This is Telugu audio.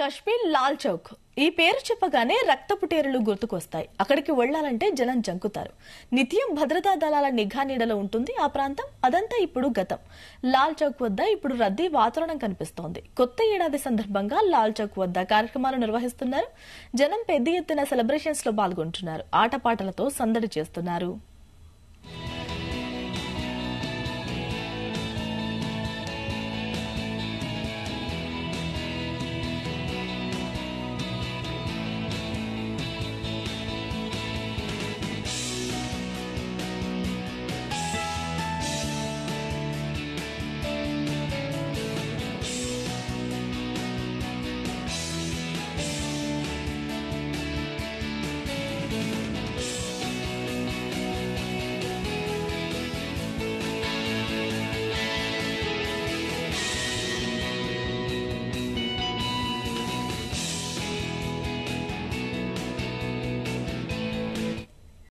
కశ్మీర్ లాల్ చౌక్ ఈ పేరు చెప్పగానే రక్తపుటేరులు గుర్తుకొస్తాయి. అక్కడికి వెళ్లాలంటే జనం జంకుతారు. నిత్యం భద్రతా దళాల నిఘా నీడలో ఉంటుంది ఆ ప్రాంతం. అదంతా ఇప్పుడు గతం. లాల్ చౌక్ వద్ద ఇప్పుడు రద్దీ వాతావరణం కనిపిస్తోంది. కొత్త ఏడాది సందర్భంగా లాల్ చౌక్ వద్ద కార్యక్రమాలు నిర్వహిస్తున్నారు. జనం పెద్ద ఎత్తున సెలబ్రేషన్స్ లో పాల్గొంటున్నారు. ఆటపాటలతో సందడి చేస్తున్నారు.